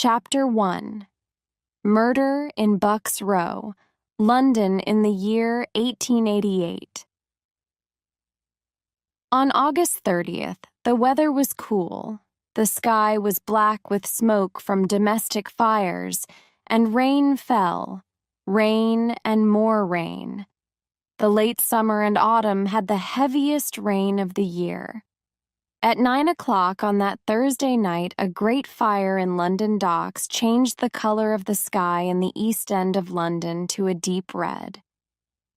Chapter 1. Murder in Bucks Row, London in the year 1888. On August 30th, the weather was cool. The sky was black with smoke from domestic fires, and rain fell. Rain and more rain. The late summer and autumn had the heaviest rain of the year. At 9 o'clock on that Thursday night, a great fire in London docks changed the color of the sky in the East End of London to a deep red.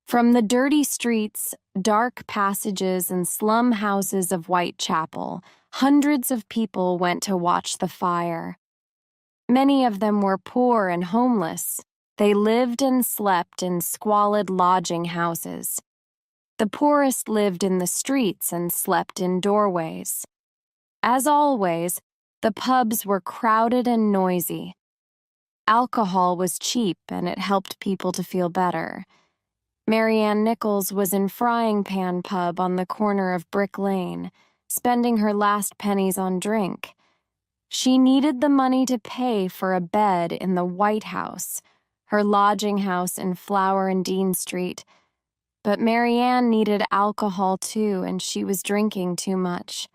From the dirty streets, dark passages, and slum houses of Whitechapel, hundreds of people went to watch the fire. Many of them were poor and homeless. They lived and slept in squalid lodging houses. The poorest lived in the streets and slept in doorways. As always, the pubs were crowded and noisy. Alcohol was cheap and it helped people to feel better. Mary Ann Nichols was in Frying Pan Pub on the corner of Brick Lane, spending her last pennies on drink. She needed the money to pay for a bed in the White House, her lodging house in Flower and Dean Street. But Mary Ann needed alcohol too, and she was drinking too much.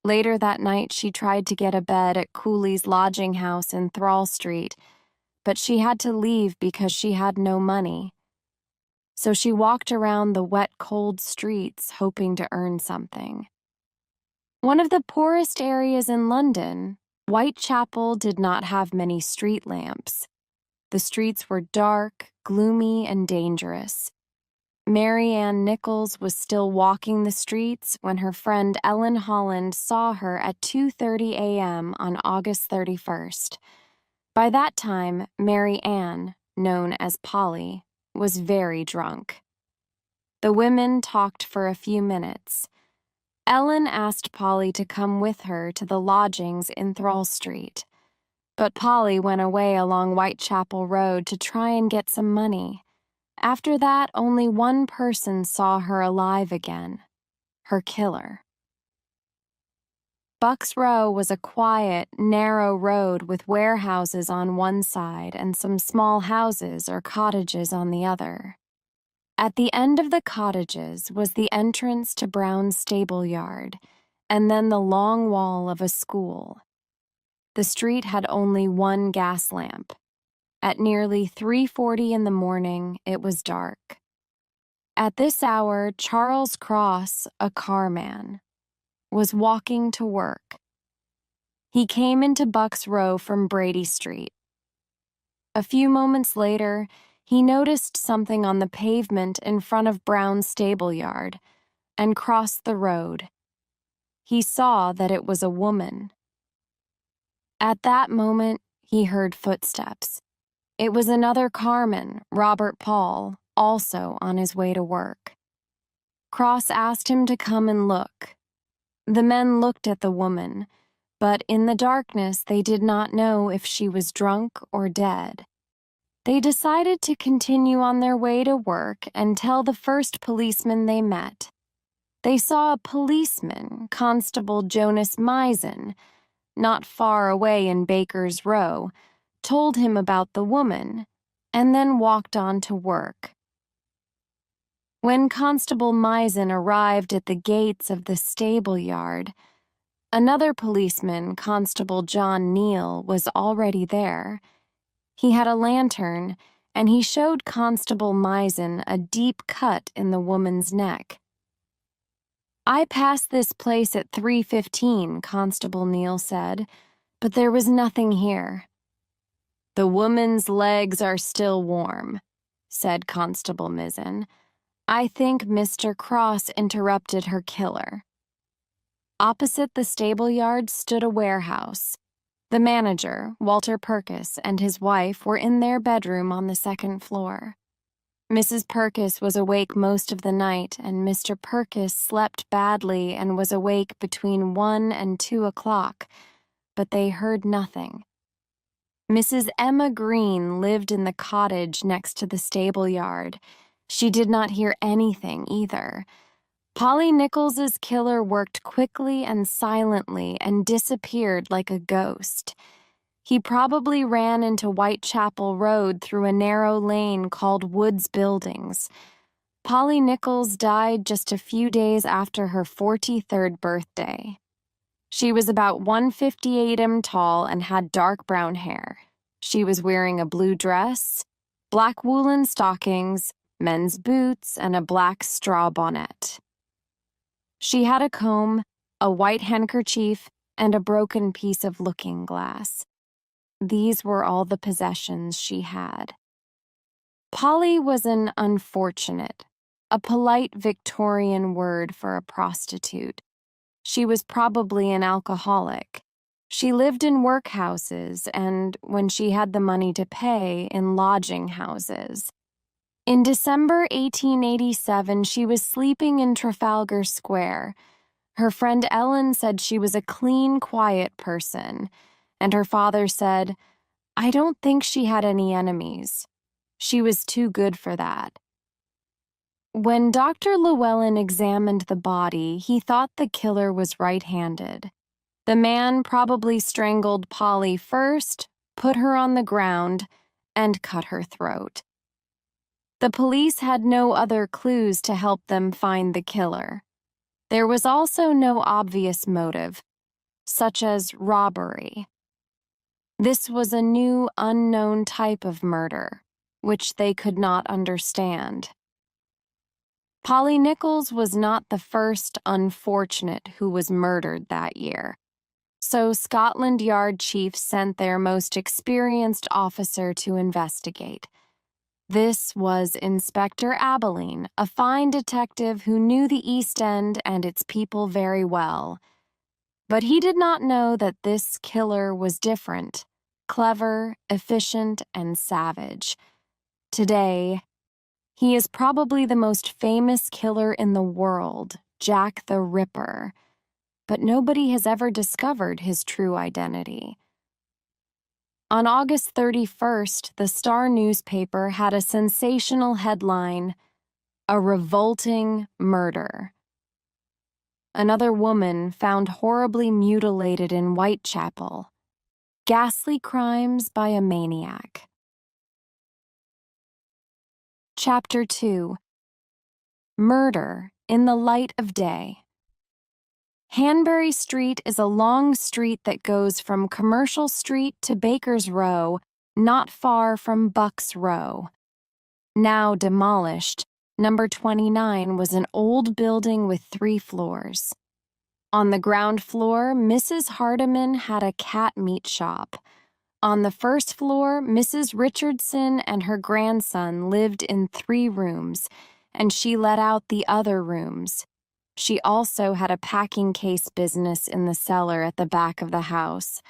Later that night, she tried to get a bed at Cooley's lodging house in Thrall Street, but she had to leave because she had no money. So she walked around the wet, cold streets, hoping to earn something. One of the poorest areas in London, Whitechapel did not have many street lamps. The streets were dark, gloomy, and dangerous. Mary Ann Nichols was still walking the streets when her friend Ellen Holland saw her at 2:30 a.m. on August 31st. By that time, Mary Ann, known as Polly, was very drunk. The women talked for a few minutes. Ellen asked Polly to come with her to the lodgings in Thrall Street, but Polly went away along Whitechapel Road to try and get some money. After that, only one person saw her alive again, her killer. Bucks Row was a quiet, narrow road with warehouses on one side and some small houses or cottages on the other. At the end of the cottages was the entrance to Brown's stable yard, and then the long wall of a school. The street had only one gas lamp. At nearly 3:40 in the morning, it was dark. At this hour, Charles Cross, a carman, was walking to work. He came into Bucks Row from Brady Street. A few moments later, he noticed something on the pavement in front of Brown's stable yard and crossed the road. He saw that it was a woman. At that moment, he heard footsteps. It was another carman, Robert Paul, also on his way to work. Cross asked him to come and look. The men looked at the woman, but in the darkness they did not know if she was drunk or dead. They decided to continue on their way to work and tell the first policeman they met. They saw a policeman, Constable Jonas Misen, not far away in Baker's Row, told him about the woman, and then walked on to work. When Constable Misen arrived at the gates of the stable yard, another policeman, Constable John Neal, was already there. He had a lantern, and he showed Constable Misen a deep cut in the woman's neck. "I passed this place at 3:15, Constable Neal said, but there was nothing here." "The woman's legs are still warm," said Constable Misen. "I think Mr. Cross interrupted her killer." Opposite the stable yard stood a warehouse. The manager, Walter Purkis, and his wife were in their bedroom on the second floor. Mrs. Purkis was awake most of the night, and Mr. Purkis slept badly and was awake between 1 and 2 o'clock, but they heard nothing. Mrs. Emma Green lived in the cottage next to the stable yard. She did not hear anything either. Polly Nichols's killer worked quickly and silently and disappeared like a ghost. He probably ran into Whitechapel Road through a narrow lane called Woods Buildings. Polly Nichols died just a few days after her 43rd birthday. She was about 158 tall and had dark brown hair. She was wearing a blue dress, black woolen stockings, men's boots, and a black straw bonnet. She had a comb, a white handkerchief, and a broken piece of looking glass. These were all the possessions she had. Polly was an unfortunate, a polite Victorian word for a prostitute. She was probably an alcoholic. She lived in workhouses and, when she had the money to pay, in lodging houses. In December 1887, she was sleeping in Trafalgar Square. Her friend Ellen said she was a clean, quiet person, and her father said, "I don't think she had any enemies. She was too good for that." When Dr. Llewellyn examined the body, he thought the killer was right-handed. The man probably strangled Polly first, put her on the ground, and cut her throat. The police had no other clues to help them find the killer. There was also no obvious motive, such as robbery. This was a new, unknown type of murder, which they could not understand. Polly Nichols was not the first unfortunate who was murdered that year, so Scotland Yard Chief sent their most experienced officer to investigate. This was Inspector Abilene, a fine detective who knew the East End and its people very well. But he did not know that this killer was different, clever, efficient, and savage. Today, he is probably the most famous killer in the world, Jack the Ripper, but nobody has ever discovered his true identity. On August 31st, the Star newspaper had a sensational headline, "A Revolting Murder." Another woman found horribly mutilated in Whitechapel. Ghastly crimes by a maniac. Chapter 2. Murder in the Light of Day. Hanbury Street is a long street that goes from Commercial Street to Baker's Row, not far from Buck's Row. Now demolished, number 29 was an old building with 3 floors. On the ground floor, Mrs. Hardiman had a cat meat shop. On the first floor, Mrs. Richardson and her grandson lived in 3 rooms, and she let out the other rooms. She also had a packing case business in the cellar at the back of the house.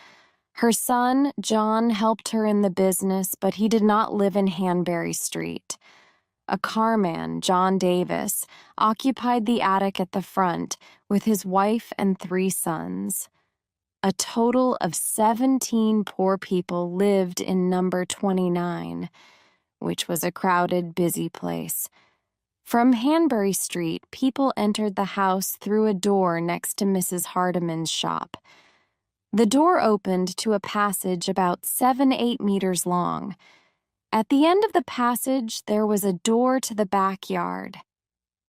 Her son, John, helped her in the business, but he did not live in Hanbury Street. A carman, John Davis, occupied the attic at the front with his wife and 3 sons. A total of 17 poor people lived in number 29, which was a crowded, busy place. From Hanbury Street, people entered the house through a door next to Mrs. Hardiman's shop. The door opened to a passage about 7-8 meters long. At the end of the passage, there was a door to the backyard.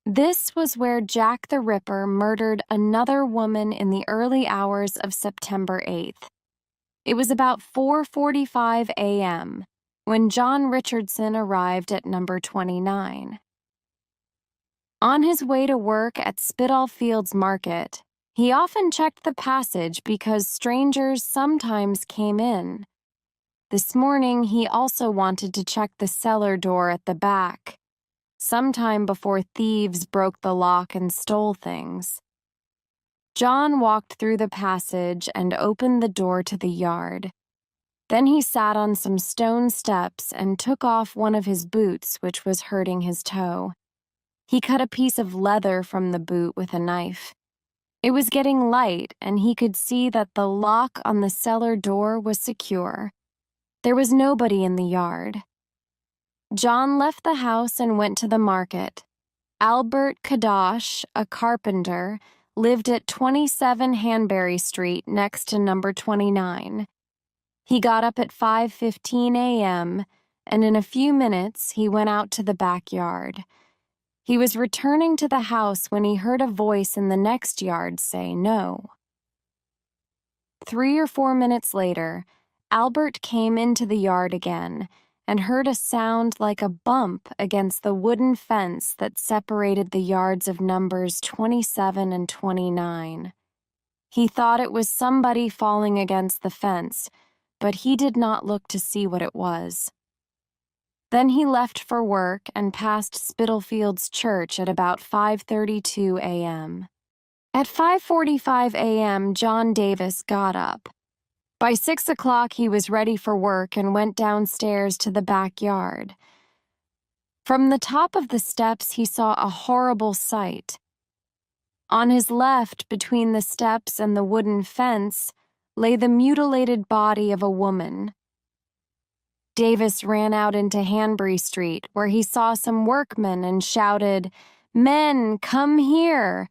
This was where Jack the Ripper murdered another woman in the early hours of September 8th. It was about 4:45 a.m. when John Richardson arrived at number 29. On his way to work at Spitalfields Market, he often checked the passage because strangers sometimes came in. This morning, he also wanted to check the cellar door at the back, sometime before thieves broke the lock and stole things. John walked through the passage and opened the door to the yard. Then he sat on some stone steps and took off one of his boots, which was hurting his toe. He cut a piece of leather from the boot with a knife. It was getting light, and he could see that the lock on the cellar door was secure. There was nobody in the yard. John left the house and went to the market. Albert Kadosh, a carpenter, lived at 27 Hanbury Street next to number 29. He got up at 5:15 a.m., and in a few minutes he went out to the backyard. He was returning to the house when he heard a voice in the next yard say no. 3 or 4 minutes later, Albert came into the yard again and heard a sound like a bump against the wooden fence that separated the yards of numbers 27 and 29. He thought it was somebody falling against the fence, but he did not look to see what it was. Then he left for work and passed Spitalfields Church at about 5:32 a.m. At 5:45 a.m., John Davis got up. By 6 o'clock, he was ready for work and went downstairs to the backyard. From the top of the steps, he saw a horrible sight. On his left, between the steps and the wooden fence, lay the mutilated body of a woman. Davis ran out into Hanbury Street, where he saw some workmen and shouted, "Men, come here!"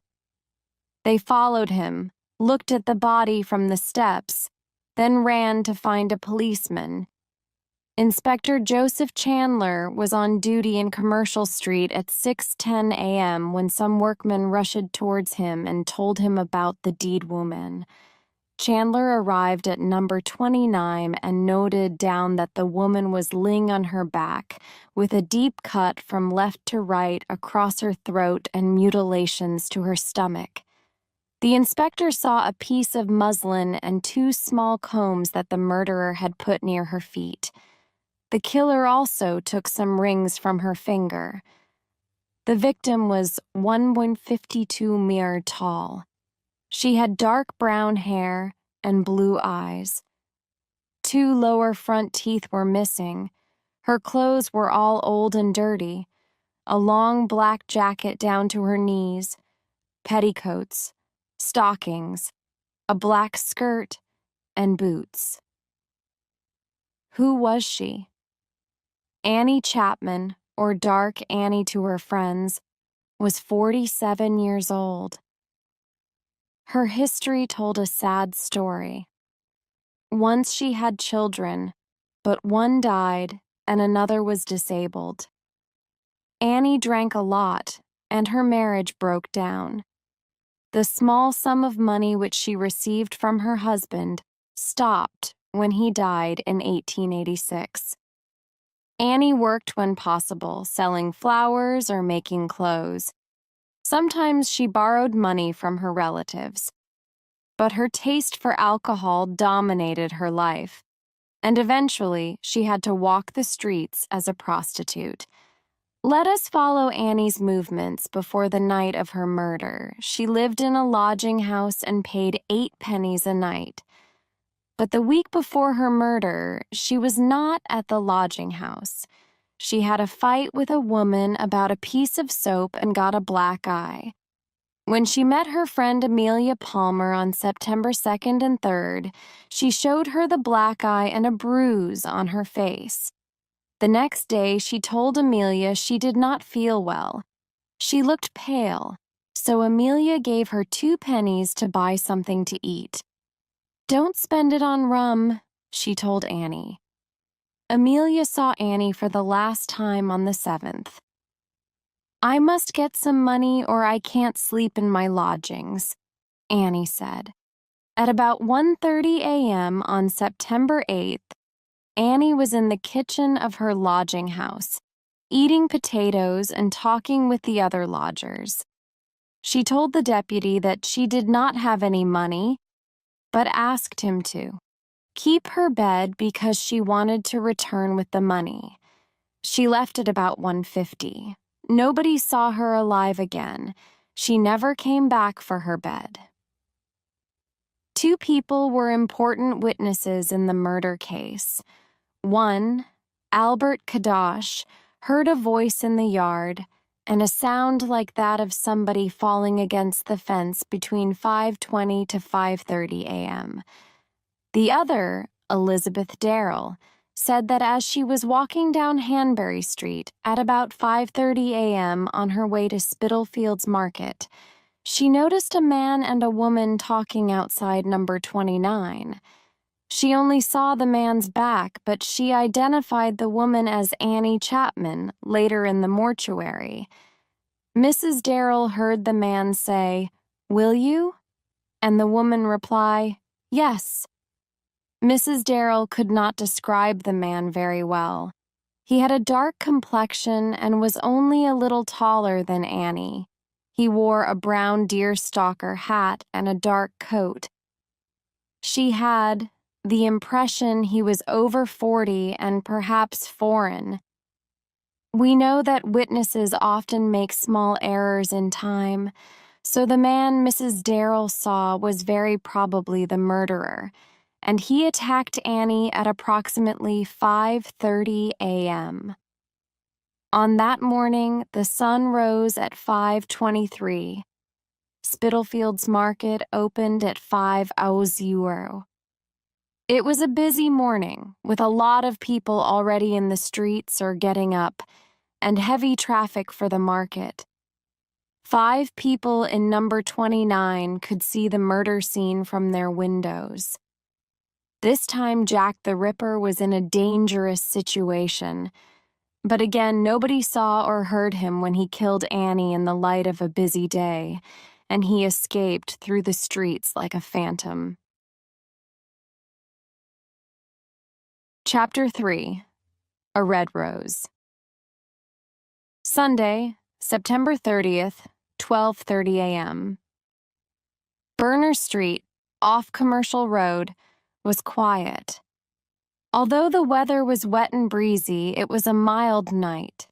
They followed him, looked at the body from the steps, then ran to find a policeman. Inspector Joseph Chandler was on duty in Commercial Street at 6:10 a.m. when some workmen rushed towards him and told him about the dead woman. Chandler arrived at number 29 and noted down that the woman was lying on her back, with a deep cut from left to right across her throat and mutilations to her stomach. The inspector saw a piece of muslin and 2 small combs that the murderer had put near her feet. The killer also took some rings from her finger. The victim was 1.52 meters tall. She had dark brown hair and blue eyes. 2 lower front teeth were missing. Her clothes were all old and dirty. A long black jacket down to her knees, petticoats, stockings, a black skirt, and boots. Who was she? Annie Chapman, or Dark Annie to her friends, was 47 years old. Her history told a sad story. Once she had children, but one died and another was disabled. Annie drank a lot, and her marriage broke down. The small sum of money which she received from her husband stopped when he died in 1886. Annie worked when possible, selling flowers or making clothes. Sometimes she borrowed money from her relatives. But her taste for alcohol dominated her life, and eventually she had to walk the streets as a prostitute. Let us follow Annie's movements before the night of her murder. She lived in a lodging house and paid 8 pennies a night. But the week before her murder, she was not at the lodging house. She had a fight with a woman about a piece of soap and got a black eye. When she met her friend Amelia Palmer on September 2nd and 3rd, she showed her the black eye and a bruise on her face. The next day, she told Amelia she did not feel well. She looked pale, so Amelia gave her 2 pennies to buy something to eat. "Don't spend it on rum," she told Annie. Amelia saw Annie for the last time on the 7th. "I must get some money or I can't sleep in my lodgings," Annie said. At about 1:30 a.m. on September 8th, Annie was in the kitchen of her lodging house, eating potatoes and talking with the other lodgers. She told the deputy that she did not have any money, but asked him to keep her bed because she wanted to return with the money. She left at about 1:50. Nobody saw her alive again. She never came back for her bed. 2 people were important witnesses in the murder case. One, Albert Kadosh, heard a voice in the yard and a sound like that of somebody falling against the fence between 5:20 to 5:30 a.m. The other, Elizabeth Darrell, said that as she was walking down Hanbury Street at about 5:30 a.m. on her way to Spitalfields Market, she noticed a man and a woman talking outside number 29. She only saw the man's back, but she identified the woman as Annie Chapman later in the mortuary. Mrs. Darrell heard the man say, "Will you?" and the woman reply, "Yes." Mrs. Darrell could not describe the man very well. He had a dark complexion and was only a little taller than Annie. He wore a brown deerstalker hat and a dark coat. She had the impression he was over 40 and perhaps foreign. We know that witnesses often make small errors in time, so the man Mrs. Darrell saw was very probably the murderer, and he attacked Annie at approximately 5:30 a.m. On that morning, the sun rose at 5:23. Spitalfields Market opened at 5:00. It was a busy morning, with a lot of people already in the streets or getting up, and heavy traffic for the market. 5 people in number 29 could see the murder scene from their windows. This time Jack the Ripper was in a dangerous situation, but again nobody saw or heard him when he killed Annie in the light of a busy day, and he escaped through the streets like a phantom. Chapter 3. A Red Rose. Sunday, September 30th, 12:30 a.m. Berner Street, off Commercial Road, was quiet. Although the weather was wet and breezy, it was a mild night.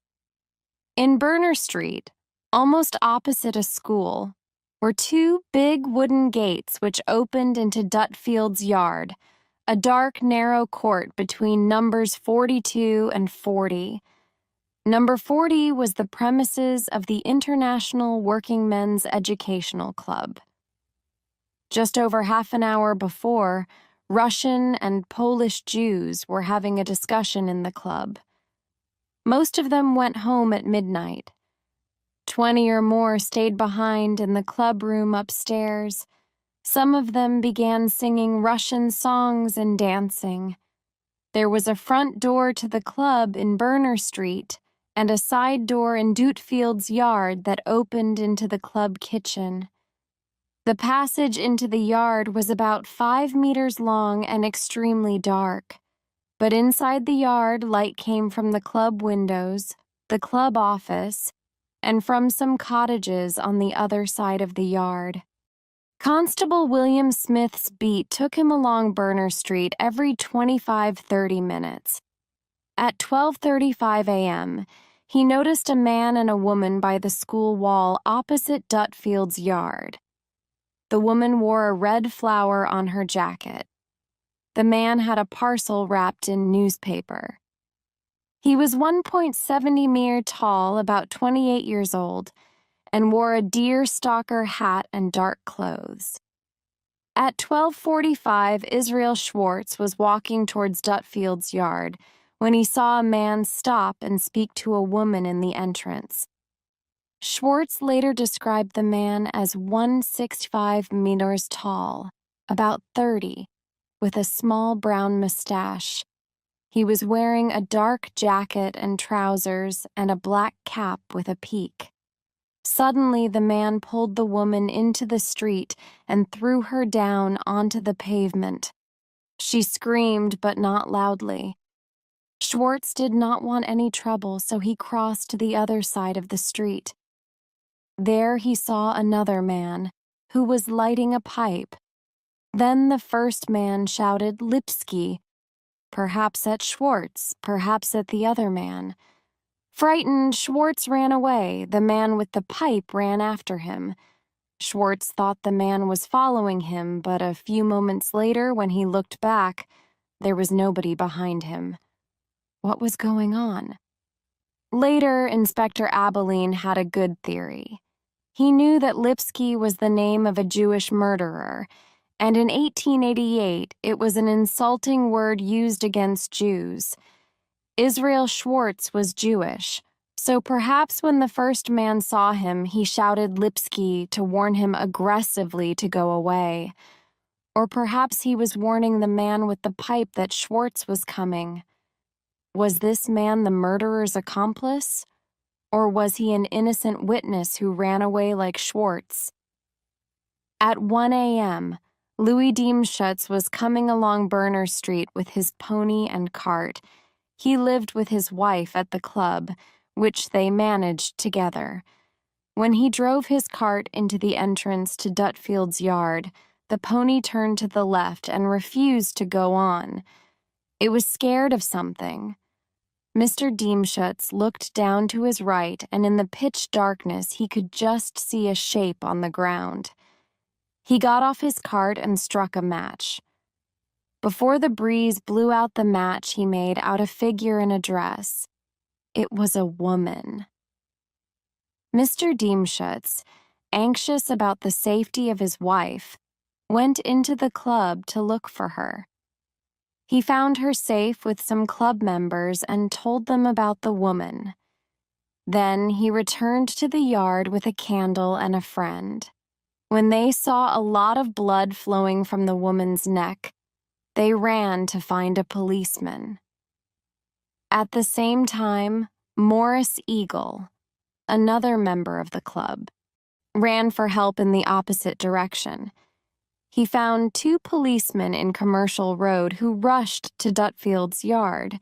In Berner Street, almost opposite a school, were 2 big wooden gates which opened into Dutfield's yard, a dark, narrow court between numbers 42 and 40. Number 40 was the premises of the International Working Men's Educational Club. Just over half an hour before, Russian and Polish Jews were having a discussion in the club. Most of them went home at midnight. 20 or more stayed behind in the club room upstairs. Some of them began singing Russian songs and dancing. There was a front door to the club in Berner Street and a side door in Dutfield's yard that opened into the club kitchen. The passage into the yard was about 5 meters long and extremely dark, but inside the yard light came from the club windows, the club office, and from some cottages on the other side of the yard. Constable William Smith's beat took him along Berner Street every 25-30 minutes. At 12:35 a.m., he noticed a man and a woman by the school wall opposite Dutfield's yard. The woman wore a red flower on her jacket. The man had a parcel wrapped in newspaper. He was 1.70 meter tall, about 28 years old, and wore a deerstalker hat and dark clothes. At 12:45, Israel Schwartz was walking towards Dutfield's yard when he saw a man stop and speak to a woman in the entrance. Schwartz later described the man as 165 meters tall, about 30, with a small brown mustache. He was wearing a dark jacket and trousers and a black cap with a peak. Suddenly, the man pulled the woman into the street and threw her down onto the pavement. She screamed, but not loudly. Schwartz did not want any trouble, so he crossed to the other side of the street. There he saw another man, who was lighting a pipe. Then the first man shouted Lipsky, perhaps at Schwartz, perhaps at the other man. Frightened, Schwartz ran away. The man with the pipe ran after him. Schwartz thought the man was following him, but a few moments later, when he looked back, there was nobody behind him. What was going on? Later, Inspector Abilene had a good theory. He knew that Lipsky was the name of a Jewish murderer, and in 1888 it was an insulting word used against Jews. Israel Schwartz was Jewish, so perhaps when the first man saw him, he shouted Lipsky to warn him aggressively to go away. Or perhaps he was warning the man with the pipe that Schwartz was coming. Was this man the murderer's accomplice? Or was he an innocent witness who ran away like Schwartz? At 1 a.m., Louis Diemschutz was coming along Berner Street with his pony and cart. He lived with his wife at the club, which they managed together. When he drove his cart into the entrance to Dutfield's yard, the pony turned to the left and refused to go on. It was scared of something. Mr. Diemschutz looked down to his right, and in the pitch darkness he could just see a shape on the ground. He got off his cart and struck a match. Before the breeze blew out the match, he made out a figure in a dress. It was a woman. Mr. Diemschutz, anxious about the safety of his wife, went into the club to look for her. He found her safe with some club members and told them about the woman. Then he returned to the yard with a candle and a friend. When they saw a lot of blood flowing from the woman's neck, they ran to find a policeman. At the same time, Morris Eagle, another member of the club, ran for help in the opposite direction. He found 2 policemen in Commercial Road who rushed to Dutfield's yard.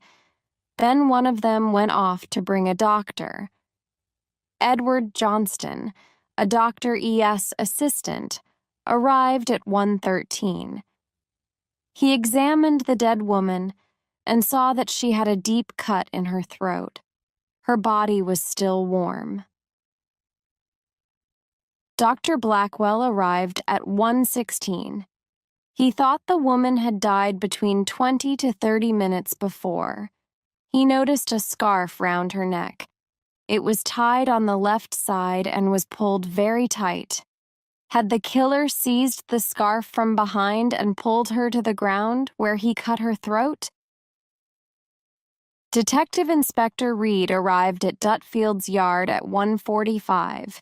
Then one of them went off to bring a doctor. Edward Johnston, a Dr. E.S. assistant, arrived at 1:13. He examined the dead woman and saw that she had a deep cut in her throat. Her body was still warm. Dr. Blackwell arrived at 1:16. He thought the woman had died between 20 to 30 minutes before. He noticed a scarf round her neck. It was tied on the left side and was pulled very tight. Had the killer seized the scarf from behind and pulled her to the ground where he cut her throat? Detective Inspector Reed arrived at Dutfield's yard at 1:45.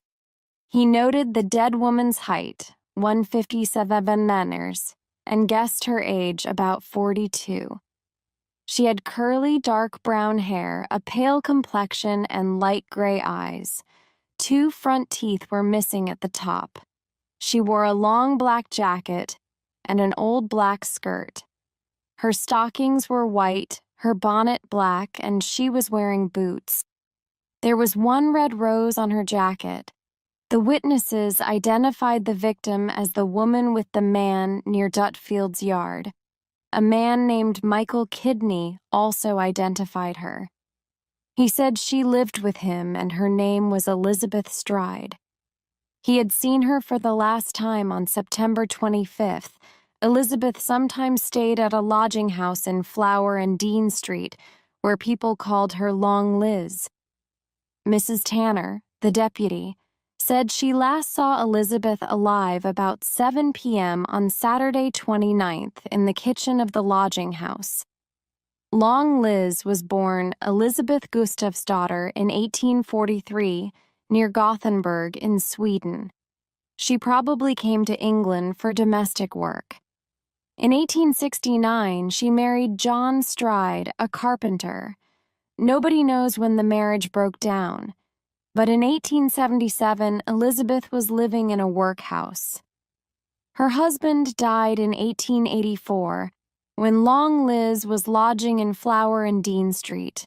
He noted the dead woman's height, 157 manners, and guessed her age about 42. She had curly dark brown hair, a pale complexion, and light gray eyes. 2 front teeth were missing at the top. She wore a long black jacket and an old black skirt. Her stockings were white, her bonnet black, and she was wearing boots. There was 1 red rose on her jacket. The witnesses identified the victim as the woman with the man near Dutfield's yard. A man named Michael Kidney also identified her. He said she lived with him and her name was Elizabeth Stride. He had seen her for the last time on September 25th. Elizabeth sometimes stayed at a lodging house in Flower and Dean Street, where people called her Long Liz. Mrs. Tanner, the deputy, said she last saw Elizabeth alive about 7 p.m. on Saturday 29th in the kitchen of the lodging house. Long Liz was born Elizabeth Gustafsdotter in 1843 near Gothenburg in Sweden. She probably came to England for domestic work. In 1869, she married John Stride, a carpenter. Nobody knows when the marriage broke down. But in 1877, Elizabeth was living in a workhouse. Her husband died in 1884, when Long Liz was lodging in Flower and Dean Street.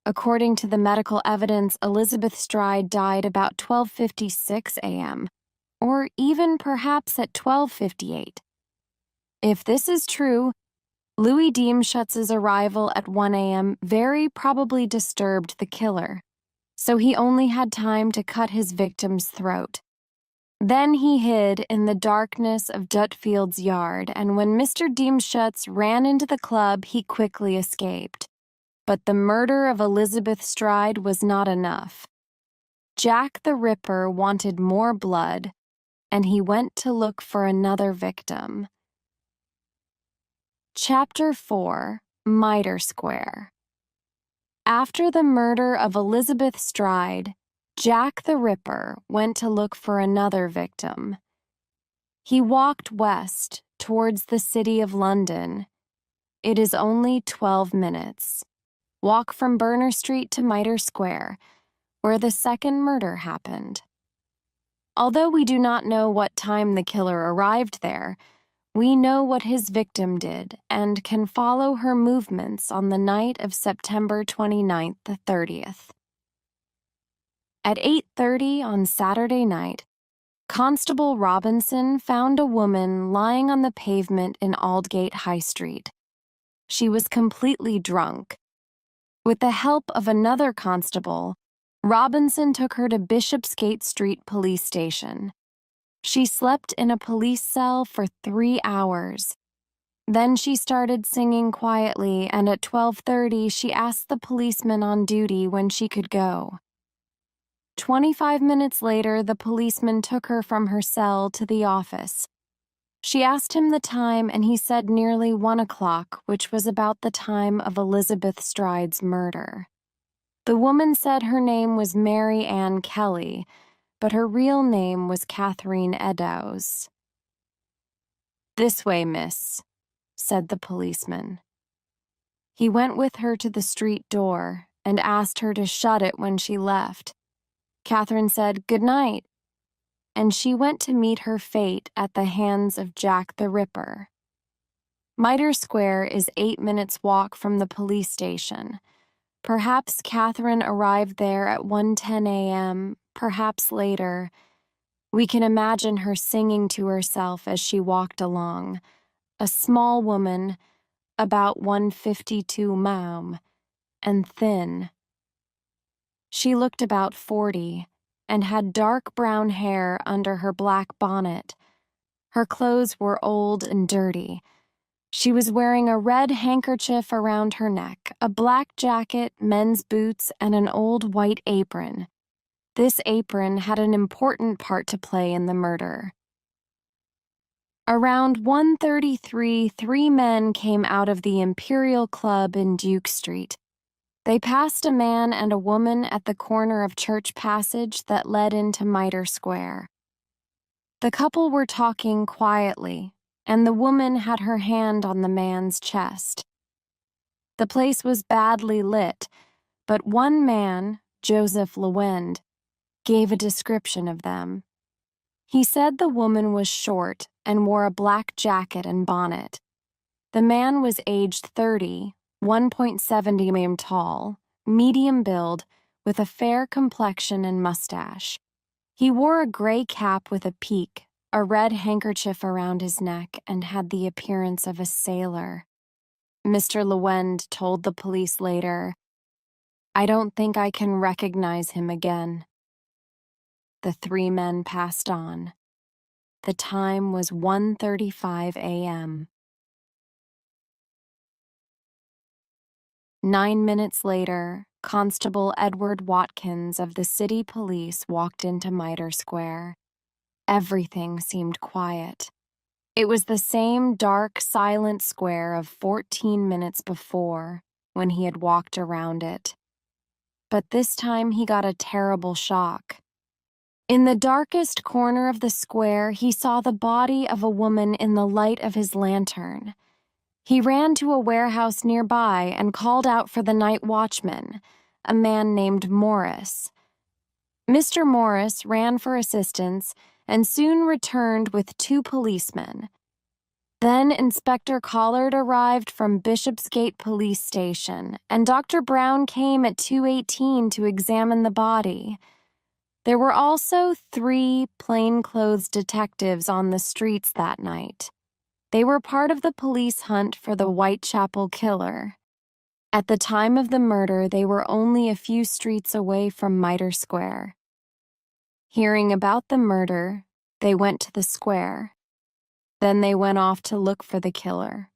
According to the medical evidence, Elizabeth Stride died about 12:56 a.m., or even perhaps at 12:58. If this is true, Louis Diemschutz's arrival at 1 a.m. very probably disturbed the killer, so he only had time to cut his victim's throat. Then he hid in the darkness of Dutfield's yard, and when Mr. Diemschutz ran into the club, he quickly escaped. But the murder of Elizabeth Stride was not enough. Jack the Ripper wanted more blood, and he went to look for another victim. Chapter 4: Mitre Square. After the murder of Elizabeth Stride, Jack the Ripper went to look for another victim. He walked west towards the city of London. It is only 12 minutes. Walk from Berner Street to Mitre Square, where the second murder happened. Although we do not know what time the killer arrived there, we know what his victim did and can follow her movements on the night of September 29th, the 30th. At 8:30 on Saturday night, Constable Robinson found a woman lying on the pavement in Aldgate High Street. She was completely drunk. With the help of another constable, Robinson took her to Bishopsgate Street Police Station. She slept in a police cell for 3 hours. Then she started singing quietly, and at 12:30 she asked the policeman on duty when she could go. 25 minutes later, the policeman took her from her cell to the office. She asked him the time, and he said nearly 1 o'clock, which was about the time of Elizabeth Stride's murder. The woman said her name was Mary Ann Kelly, but her real name was Catherine Eddowes. "This way, miss," said the policeman. He went with her to the street door and asked her to shut it when she left. Catherine said, "Good night," and she went to meet her fate at the hands of Jack the Ripper. Mitre Square is 8 minutes' walk from the police station. Perhaps Catherine arrived there at 1:10 a.m., perhaps later. We can imagine her singing to herself as she walked along, a small woman, about 152 maum, and thin. She looked about 40 and had dark brown hair under her black bonnet. Her clothes were old and dirty. She was wearing a red handkerchief around her neck, a black jacket, men's boots, and an old white apron. This apron had an important part to play in the murder. Around 1:33, 3 men came out of the Imperial Club in Duke Street. They passed a man and a woman at the corner of Church Passage that led into Mitre Square. The couple were talking quietly, and the woman had her hand on the man's chest. The place was badly lit, but one man, Joseph Lewend, gave a description of them. He said the woman was short and wore a black jacket and bonnet. The man was aged 30, 1.70 mm tall, medium build, with a fair complexion and mustache. He wore a gray cap with a peak, a red handkerchief around his neck, and had the appearance of a sailor. Mr. Lewend told the police later, "I don't think I can recognize him again." The 3 men passed on. The time was 1:35 a.m. 9 minutes later, Constable Edward Watkins of the city police walked into Mitre Square. Everything seemed quiet. It was the same dark, silent square of 14 minutes before, when he had walked around it. But this time he got a terrible shock. In the darkest corner of the square, he saw the body of a woman in the light of his lantern. He ran to a warehouse nearby and called out for the night watchman, a man named Morris. Mr. Morris ran for assistance and soon returned with 2 policemen. Then Inspector Collard arrived from Bishopsgate Police Station, and Dr. Brown came at 2:18 to examine the body. There were also 3 plainclothes detectives on the streets that night. They were part of the police hunt for the Whitechapel killer. At the time of the murder, they were only a few streets away from Mitre Square. Hearing about the murder, they went to the square. Then they went off to look for the killer.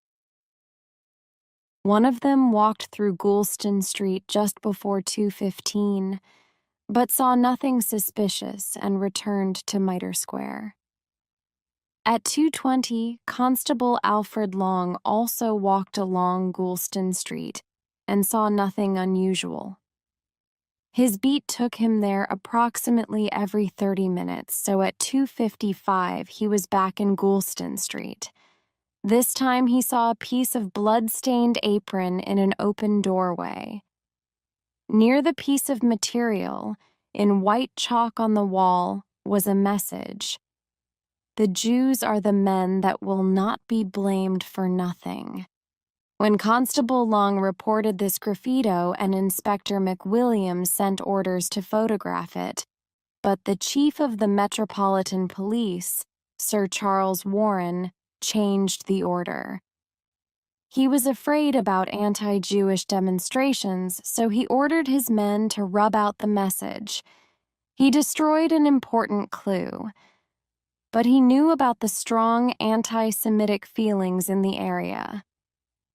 One of them walked through Goulston Street just before 2:15, but saw nothing suspicious and returned to Mitre Square. At 2:20, Constable Alfred Long also walked along Goulston Street and saw nothing unusual. His beat took him there approximately every 30 minutes, so at 2:55 he was back in Goulston Street. This time he saw a piece of blood-stained apron in an open doorway. Near the piece of material, in white chalk on the wall, was a message. "The Jews are the men that will not be blamed for nothing." When Constable Long reported this graffito and Inspector McWilliams sent orders to photograph it, but the chief of the Metropolitan Police, Sir Charles Warren, changed the order. He was afraid about anti-Jewish demonstrations, so he ordered his men to rub out the message. He destroyed an important clue. But he knew about the strong anti-Semitic feelings in the area.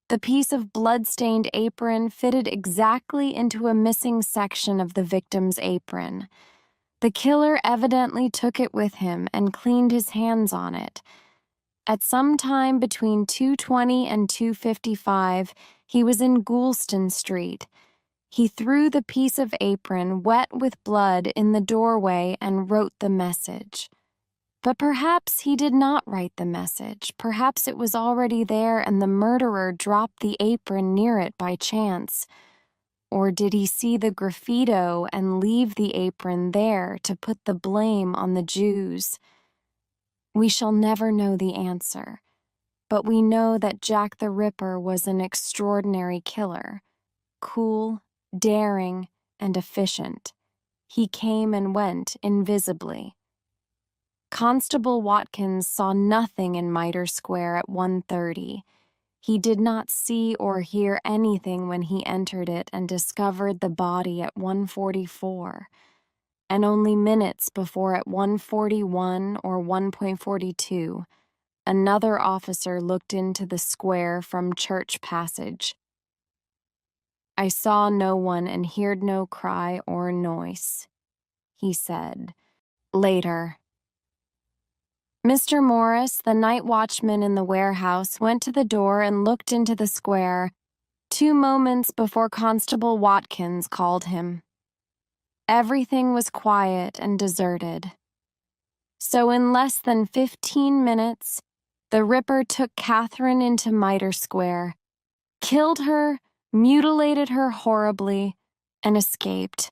The piece of blood-stained apron fitted exactly into a missing section of the victim's apron. The killer evidently took it with him and cleaned his hands on it. At some time between 2:20 and 2:55, he was in Goulston Street. He threw the piece of apron, wet with blood, in the doorway and wrote the message. But perhaps he did not write the message. Perhaps it was already there and the murderer dropped the apron near it by chance. Or did he see the graffito and leave the apron there to put the blame on the Jews? We shall never know the answer, but we know that Jack the Ripper was an extraordinary killer. Cool, daring, and efficient. He came and went invisibly. Constable Watkins saw nothing in Mitre Square at 1:30. He did not see or hear anything when he entered it and discovered the body at 1:44. And only minutes before at 1:41 or 1:42, another officer looked into the square from Church Passage. "I saw no one and heard no cry or noise," he said. Later, Mr. Morris, the night watchman in the warehouse, went to the door and looked into the square 2 moments before Constable Watkins called him. Everything was quiet and deserted. So in less than 15 minutes, the Ripper took Catherine into Mitre Square, killed her, mutilated her horribly, and escaped,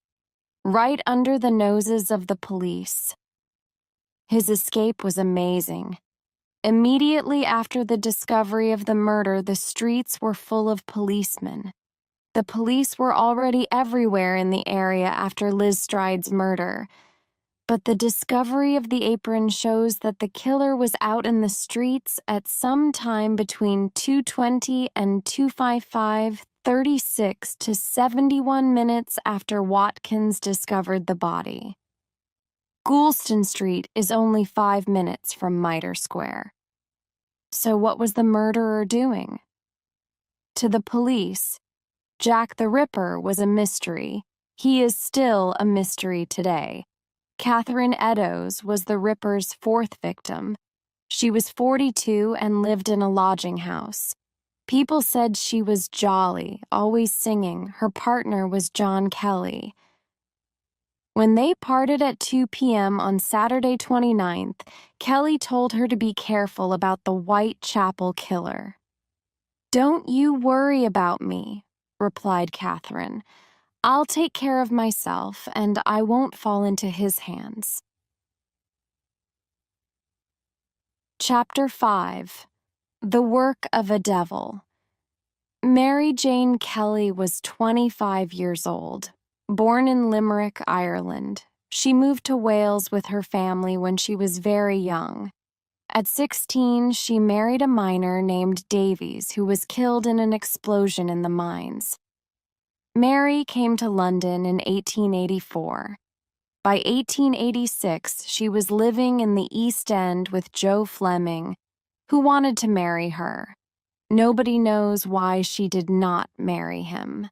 right under the noses of the police. His escape was amazing. Immediately after the discovery of the murder, the streets were full of policemen. The police were already everywhere in the area after Liz Stride's murder. But the discovery of the apron shows that the killer was out in the streets at some time between 2:20 and 2:55, 36 to 71 minutes after Watkins discovered the body. Goulston Street is only 5 minutes from Mitre Square. So what was the murderer doing? To the police, Jack the Ripper was a mystery. He is still a mystery today. Catherine Eddowes was the Ripper's 4th victim. She was 42 and lived in a lodging house. People said she was jolly, always singing. Her partner was John Kelly. When they parted at 2 p.m. on Saturday 29th, Kelly told her to be careful about the Whitechapel killer. "Don't you worry about me," replied Catherine. "I'll take care of myself, and I won't fall into his hands." Chapter 5. The Work of a Devil. Mary Jane Kelly was 25 years old. Born in Limerick, Ireland, she moved to Wales with her family when she was very young. At 16, she married a miner named Davies, who was killed in an explosion in the mines. Mary came to London in 1884. By 1886, she was living in the East End with Joe Fleming, who wanted to marry her. Nobody knows why she did not marry him.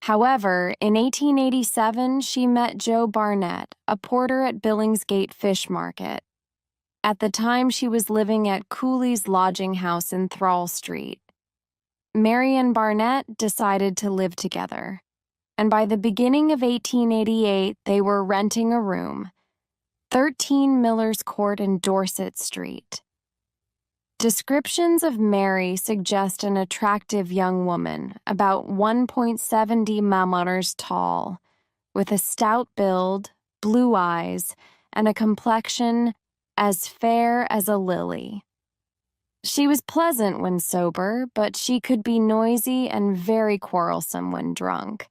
However, in 1887, she met Joe Barnett, a porter at Billingsgate Fish Market. At the time, she was living at Cooley's lodging house in Thrall Street. Mary and Barnett decided to live together, and by the beginning of 1888, they were renting a room, 13 Miller's Court in Dorset Street. Descriptions of Mary suggest an attractive young woman, about 1.70 mm tall, with a stout build, blue eyes, and a complexion as fair as a lily. She was pleasant when sober, but she could be noisy and very quarrelsome when drunk.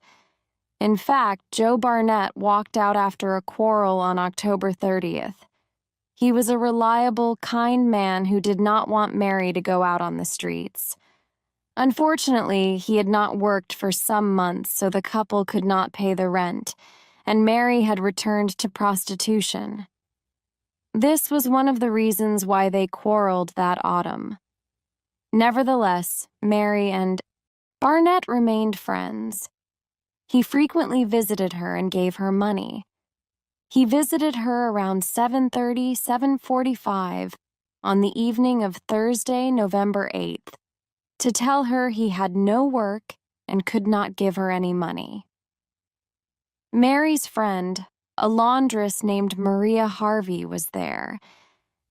In fact, Joe Barnett walked out after a quarrel on October 30th. He was a reliable, kind man who did not want Mary to go out on the streets. Unfortunately, he had not worked for some months, so the couple could not pay the rent, and Mary had returned to prostitution. This was one of the reasons why they quarreled that autumn. Nevertheless, Mary and Barnett remained friends. He frequently visited her and gave her money. He visited her around 7:30, 7:45 on the evening of Thursday, November 8th, to tell her he had no work and could not give her any money. Mary's friend, a laundress named Maria Harvey, was there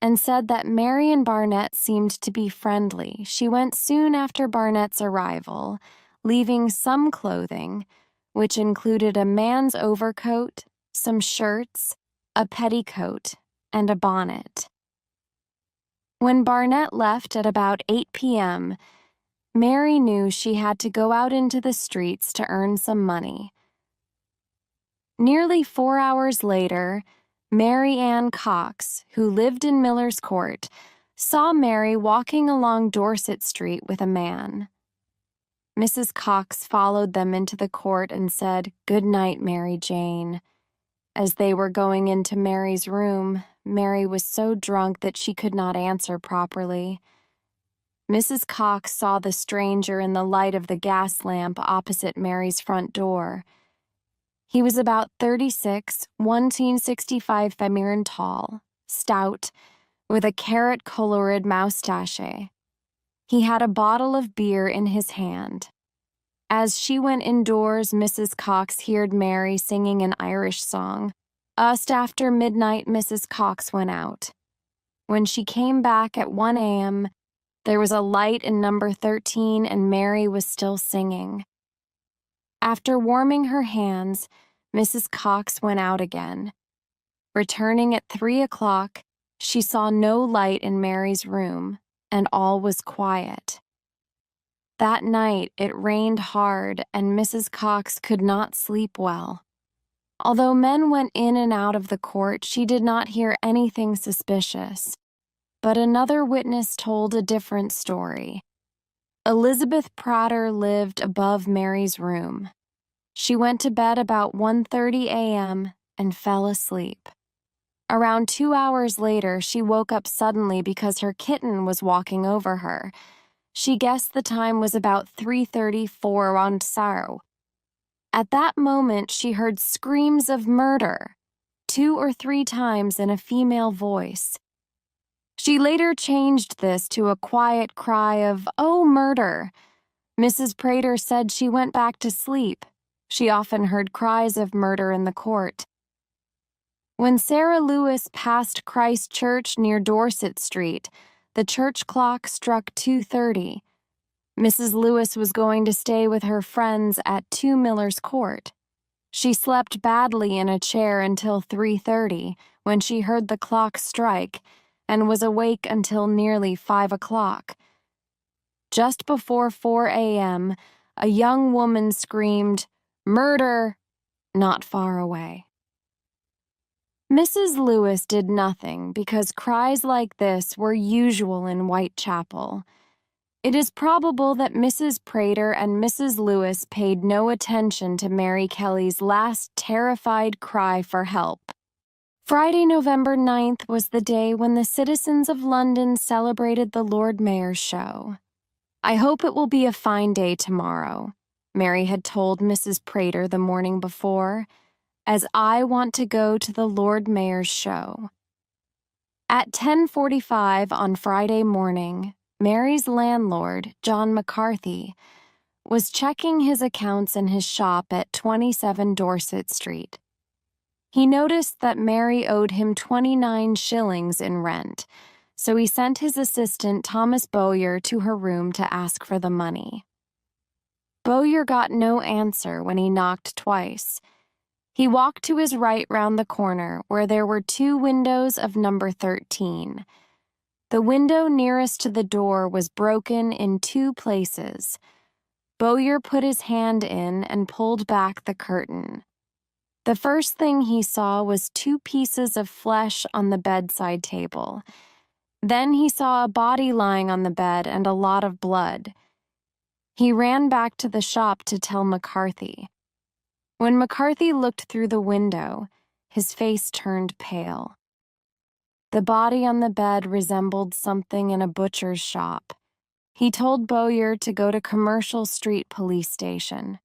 and said that Mary and Barnett seemed to be friendly. She went soon after Barnett's arrival, leaving some clothing, which included a man's overcoat, some shirts, a petticoat, and a bonnet. When Barnett left at about 8 p.m., Mary knew she had to go out into the streets to earn some money. Nearly 4 hours later, Mary Ann Cox, who lived in Miller's Court, saw Mary walking along Dorset Street with a man. Mrs. Cox followed them into the court and said, "Good night, Mary Jane." As they were going into Mary's room, Mary was so drunk that she could not answer properly. Mrs. Cox saw the stranger in the light of the gas lamp opposite Mary's front door. He was about 36, 165 femirin tall, stout, with a carrot-colored moustache. He had a bottle of beer in his hand. As she went indoors, Mrs. Cox heard Mary singing an Irish song. Just after midnight, Mrs. Cox went out. When she came back at 1 a.m., there was a light in number 13 and Mary was still singing. After warming her hands, Mrs. Cox went out again. Returning at 3 o'clock, she saw no light in Mary's room, and all was quiet. That night, it rained hard, and Mrs. Cox could not sleep well. Although men went in and out of the court, she did not hear anything suspicious. But another witness told a different story. Elizabeth Prater lived above Mary's room. She went to bed about 1:30 a.m. and fell asleep. Around 2 hours later, she woke up suddenly because her kitten was walking over her. She guessed the time was about 3:34 on Saturday. At that moment, she heard screams of murder, 2 or 3 times in a female voice. She later changed this to a quiet cry of, "Oh, murder!" Mrs. Prater said she went back to sleep. She often heard cries of murder in the court. When Sarah Lewis passed Christ Church near Dorset Street, the church clock struck 2:30. Mrs. Lewis was going to stay with her friends at 2 Miller's Court. She slept badly in a chair until 3:30, when she heard the clock strike, and was awake until nearly 5 o'clock. Just before 4 a.m., a young woman screamed, "Murder!" not far away. Mrs. Lewis did nothing because cries like this were usual in Whitechapel. It is probable that Mrs. Prater and Mrs. Lewis paid no attention to Mary Kelly's last terrified cry for help. Friday, November 9th was the day when the citizens of London celebrated the Lord Mayor's show. "I hope it will be a fine day tomorrow," Mary had told Mrs. Prater the morning before, "as I want to go to the Lord Mayor's show." At 10:45 on Friday morning, Mary's landlord, John McCarthy, was checking his accounts in his shop at 27 Dorset Street. He noticed that Mary owed him 29 shillings in rent, so he sent his assistant Thomas Bowyer to her room to ask for the money. Bowyer got no answer when he knocked twice. He walked to his right round the corner where there were 2 windows of number 13. The window nearest to the door was broken in 2 places. Bowyer put his hand in and pulled back the curtain. The first thing he saw was 2 pieces of flesh on the bedside table. Then he saw a body lying on the bed and a lot of blood. He ran back to the shop to tell McCarthy. When McCarthy looked through the window, his face turned pale. The body on the bed resembled something in a butcher's shop. He told Bowyer to go to Commercial Street Police Station.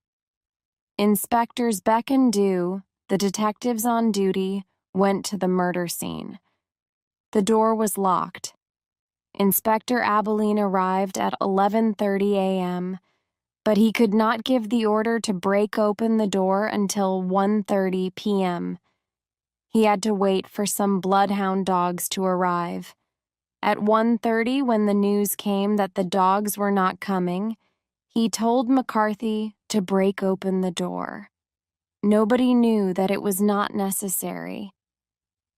Inspectors Beck and Dew, the detectives on duty, went to the murder scene. The door was locked. Inspector Abilene arrived at 11:30 a.m., but he could not give the order to break open the door until 1:30 p.m. He had to wait for some bloodhound dogs to arrive. At 1:30, when the news came that the dogs were not coming, he told McCarthy to break open the door. Nobody knew that it was not necessary.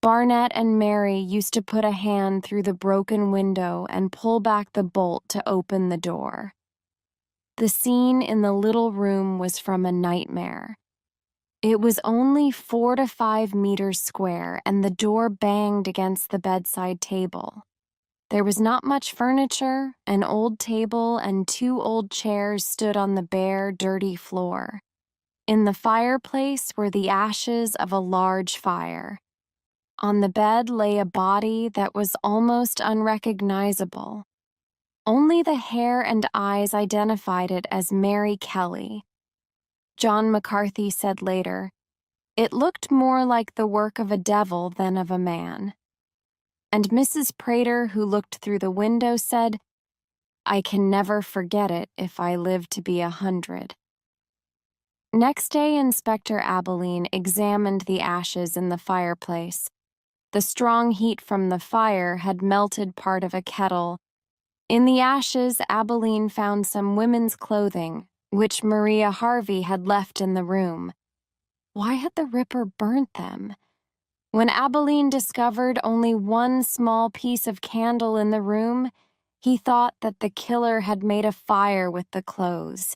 Barnett and Mary used to put a hand through the broken window and pull back the bolt to open the door. The scene in the little room was from a nightmare. It was only 4 to 5 meters square, and the door banged against the bedside table. There was not much furniture. An old table and 2 old chairs stood on the bare, dirty floor. In the fireplace were the ashes of a large fire. On the bed lay a body that was almost unrecognizable. Only the hair and eyes identified it as Mary Kelly. John McCarthy said later, "It looked more like the work of a devil than of a man." And Mrs. Prater, who looked through the window, said, "I can never forget it if I live to be 100. Next day, Inspector Abilene examined the ashes in the fireplace. The strong heat from the fire had melted part of a kettle. In the ashes, Abilene found some women's clothing, which Maria Harvey had left in the room. Why had the Ripper burnt them? When Abilene discovered only 1 small piece of candle in the room, he thought that the killer had made a fire with the clothes,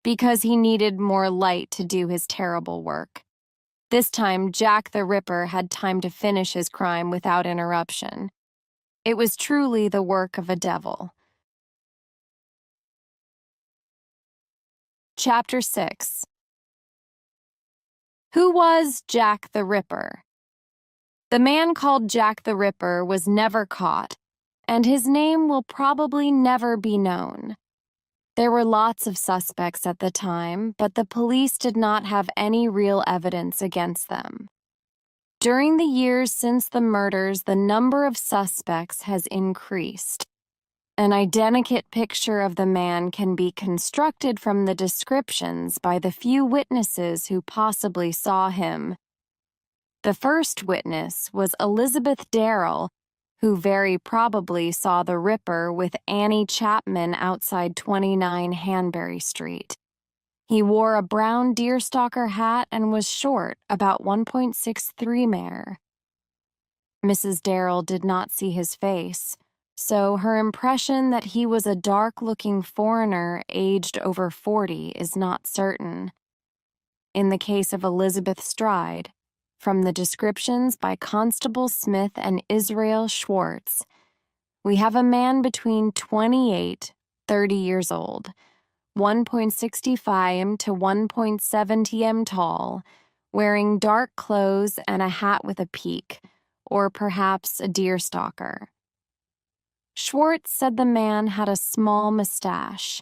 because he needed more light to do his terrible work. This time, Jack the Ripper had time to finish his crime without interruption. It was truly the work of a devil. Chapter 6. Who was Jack the Ripper? The man called Jack the Ripper was never caught, and his name will probably never be known. There were lots of suspects at the time, but the police did not have any real evidence against them. During the years since the murders, the number of suspects has increased. An identikit picture of the man can be constructed from the descriptions by the few witnesses who possibly saw him. The first witness was Elizabeth Darrell, who very probably saw the Ripper with Annie Chapman outside 29 Hanbury Street. He wore a brown deerstalker hat and was short, about 1.63 mere. Mrs. Darrell did not see his face, so her impression that he was a dark-looking foreigner aged over 40 is not certain. In the case of Elizabeth Stride, from the descriptions by Constable Smith and Israel Schwartz, we have a man between 28-30 years old, 1.65 to 1.70 m tall, wearing dark clothes and a hat with a peak, or perhaps a deerstalker. Schwartz said the man had a small mustache.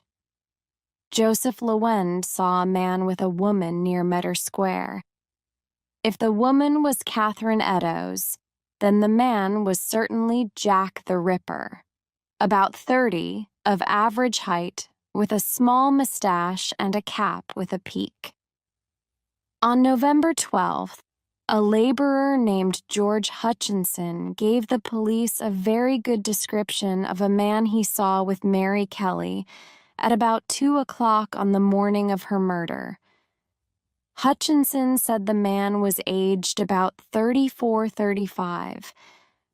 Joseph Lewend saw a man with a woman near Metter Square. If the woman was Catherine Eddowes, then the man was certainly Jack the Ripper, about 30, of average height, with a small mustache and a cap with a peak. On November 12th, A laborer named George Hutchinson gave the police a very good description of a man he saw with Mary Kelly at about 2 o'clock on the morning of her murder. Hutchinson said the man was aged about 34-35,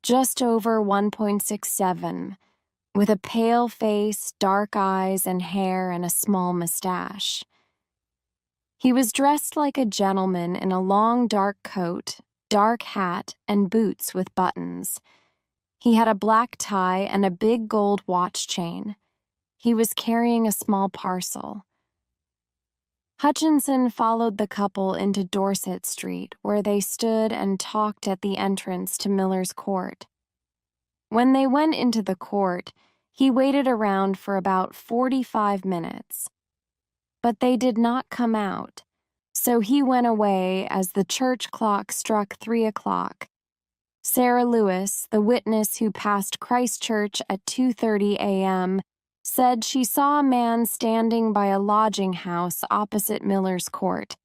just over 1.67, with a pale face, dark eyes and hair, and a small mustache. He was dressed like a gentleman in a long dark coat, dark hat, and boots with buttons. He had a black tie and a big gold watch chain. He was carrying a small parcel. Hutchinson followed the couple into Dorset Street, where they stood and talked at the entrance to Miller's Court. When they went into the court, he waited around for about 45 minutes. But they did not come out, so he went away as the church clock struck 3 o'clock. Sarah Lewis, the witness who passed Christ Church at 2:30 a.m., said she saw a man standing by a lodging house opposite Miller's Court.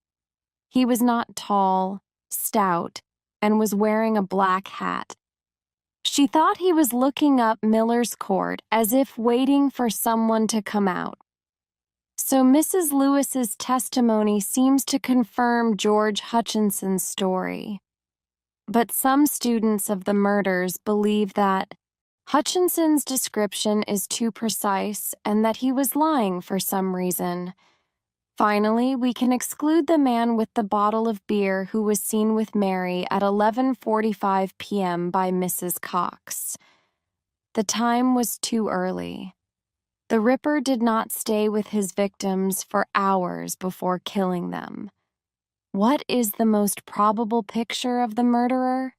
He was not tall, stout, and was wearing a black hat. She thought he was looking up Miller's Court as if waiting for someone to come out. So Mrs. Lewis's testimony seems to confirm George Hutchinson's story. But some students of the murders believe that Hutchinson's description is too precise and that he was lying for some reason. Finally, we can exclude the man with the bottle of beer who was seen with Mary at 11:45 p.m. by Mrs. Cox. The time was too early. The Ripper did not stay with his victims for hours before killing them. What is the most probable picture of the murderer?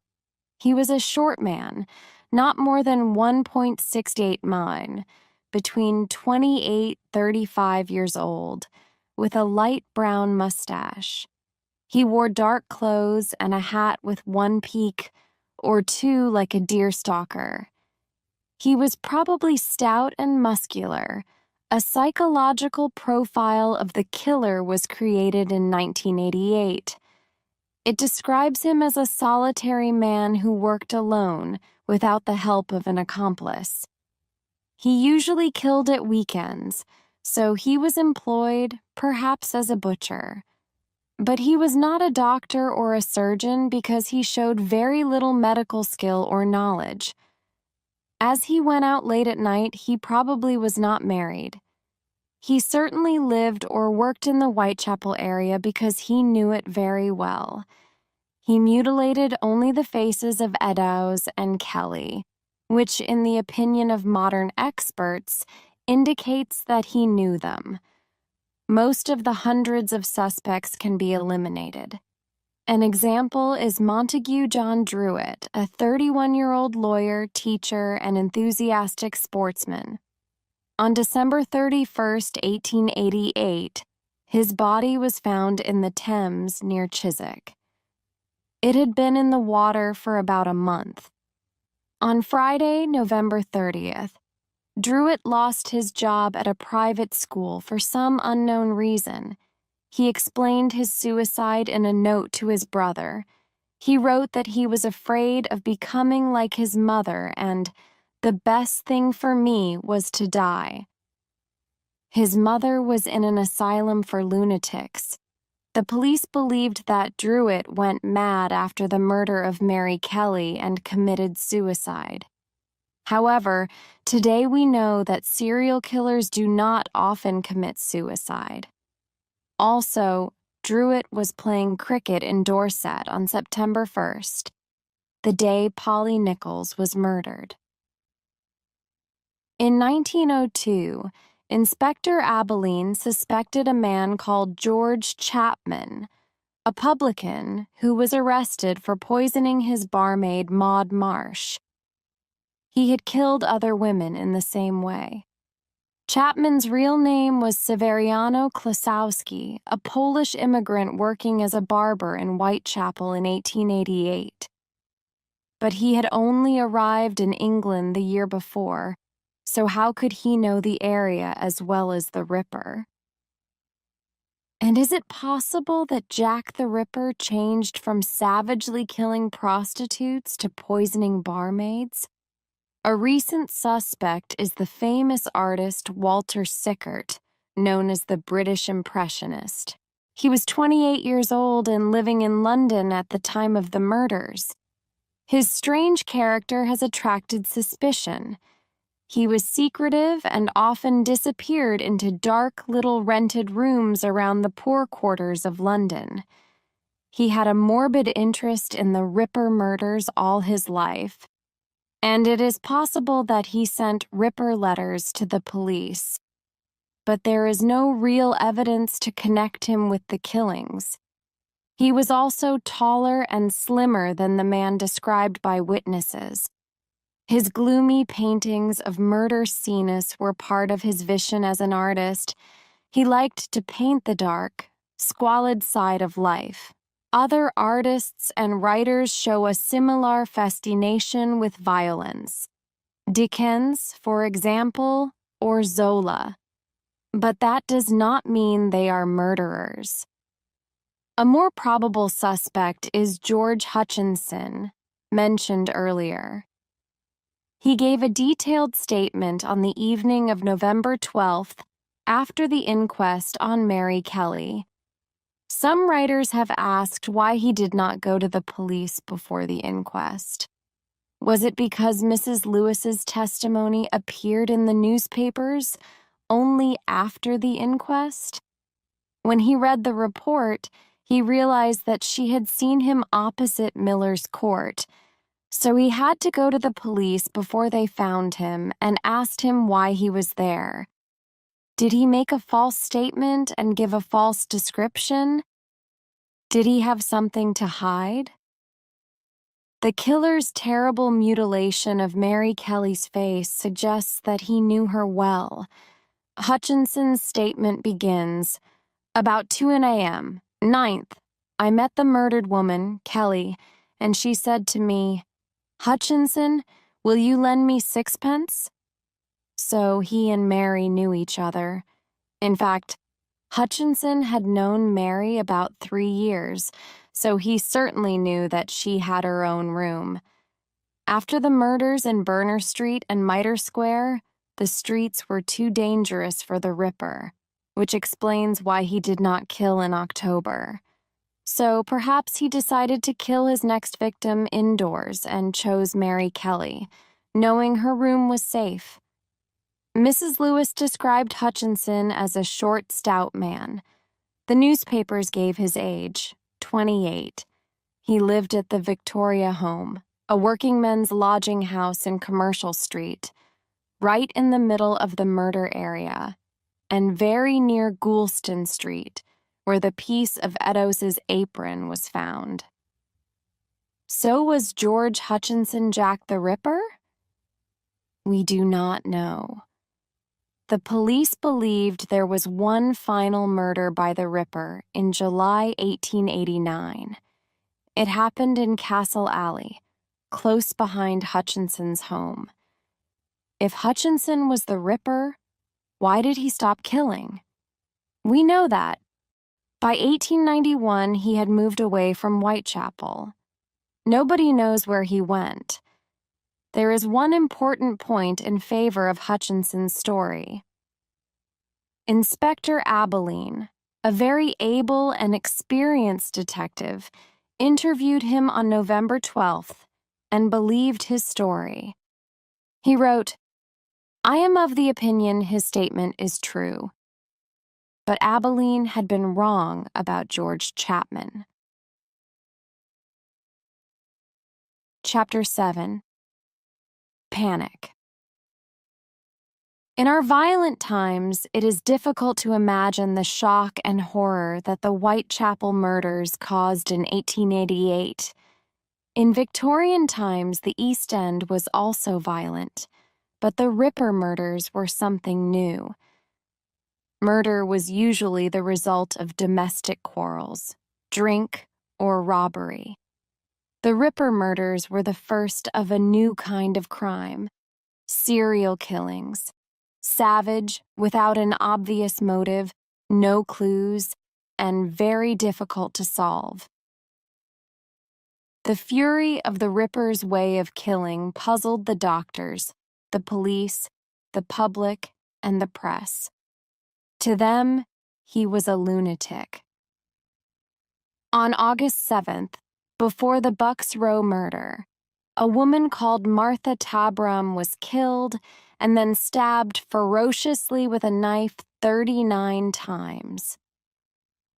He was a short man, not more than 1.68 between 28-35 years old, with a light brown mustache. He wore dark clothes and a hat with one peak or two like a deerstalker. He was probably stout and muscular. A psychological profile of the killer was created in 1988. It describes him as a solitary man who worked alone without the help of an accomplice. He usually killed at weekends, so he was employed, perhaps as a butcher. But he was not a doctor or a surgeon because he showed very little medical skill or knowledge. As he went out late at night, he probably was not married. He certainly lived or worked in the Whitechapel area because he knew it very well. He mutilated only the faces of Eddowes and Kelly, which, in the opinion of modern experts, indicates that he knew them. Most of the hundreds of suspects can be eliminated. An example is Montague John Druitt, a 31-year-old lawyer, teacher, and enthusiastic sportsman. On December 31, 1888, his body was found in the Thames near Chiswick. It had been in the water for about a month. On Friday, November 30th, Druitt lost his job at a private school for some unknown reason. He explained his suicide in a note to his brother. He wrote that he was afraid of becoming like his mother and the best thing for me was to die. His mother was in an asylum for lunatics. The police believed that Druitt went mad after the murder of Mary Kelly and committed suicide. However, today we know that serial killers do not often commit suicide. Also, Druitt was playing cricket in Dorset on September 1st, the day Polly Nichols was murdered. In 1902, Inspector Abilene suspected a man called George Chapman, a publican who was arrested for poisoning his barmaid Maud Marsh. He had killed other women in the same way. Chapman's real name was Severiano Klasowski, a Polish immigrant working as a barber in Whitechapel in 1888. But he had only arrived in England the year before, so how could he know the area as well as the Ripper? And is it possible that Jack the Ripper changed from savagely killing prostitutes to poisoning barmaids? A recent suspect is the famous artist Walter Sickert, known as the British Impressionist. He was 28 years old and living in London at the time of the murders. His strange character has attracted suspicion. He was secretive and often disappeared into dark little rented rooms around the poor quarters of London. He had a morbid interest in the Ripper murders all his life, and it is possible that he sent Ripper letters to the police. But there is no real evidence to connect him with the killings. He was also taller and slimmer than the man described by witnesses. His gloomy paintings of murder scenes were part of his vision as an artist. He liked to paint the dark, squalid side of life. Other artists and writers show a similar fascination with violence. Dickens, for example, or Zola. But that does not mean they are murderers. A more probable suspect is George Hutchinson, mentioned earlier. He gave a detailed statement on the evening of November 12th, after the inquest on Mary Kelly. Some writers have asked why he did not go to the police before the inquest. Was it because Mrs. Lewis's testimony appeared in the newspapers only after the inquest? When he read the report, he realized that she had seen him opposite Miller's court, so he had to go to the police before they found him and asked him why he was there. Did he make a false statement and give a false description? Did he have something to hide? The killer's terrible mutilation of Mary Kelly's face suggests that he knew her well. Hutchinson's statement begins, "About 2 a.m., 9th, I met the murdered woman, Kelly, and she said to me, 'Hutchinson, will you lend me sixpence?'" So he and Mary knew each other. In fact, Hutchinson had known Mary about 3 years, so he certainly knew that she had her own room. After the murders in Berner Street and Mitre Square, the streets were too dangerous for the Ripper, which explains why he did not kill in October. So perhaps he decided to kill his next victim indoors and chose Mary Kelly, knowing her room was safe. Mrs. Lewis described Hutchinson as a short, stout man. The newspapers gave his age, 28. He lived at the Victoria Home, a working men's lodging house in Commercial Street, right in the middle of the murder area, and very near Goulston Street, where the piece of Eddowes's apron was found. So was George Hutchinson Jack the Ripper? We do not know. The police believed there was one final murder by the Ripper in July 1889. It happened in Castle Alley, close behind Hutchinson's home. If Hutchinson was the Ripper, why did he stop killing? We know that. By 1891, he had moved away from Whitechapel. Nobody knows where he went. There is one important point in favor of Hutchinson's story. Inspector Abilene, a very able and experienced detective, interviewed him on November 12th and believed his story. He wrote, "I am of the opinion his statement is true." But Abilene had been wrong about George Chapman. Chapter 7. Panic. In our violent times, it is difficult to imagine the shock and horror that the Whitechapel murders caused in 1888. In Victorian times, the East End was also violent, but the Ripper murders were something new. Murder was usually the result of domestic quarrels, drink, or robbery. The Ripper murders were the first of a new kind of crime, serial killings, savage, without an obvious motive, no clues, and very difficult to solve. The fury of the Ripper's way of killing puzzled the doctors, the police, the public, and the press. To them, he was a lunatic. On August 7th, before the Bucks Row murder, a woman called Martha Tabram was killed and then stabbed ferociously with a knife 39 times.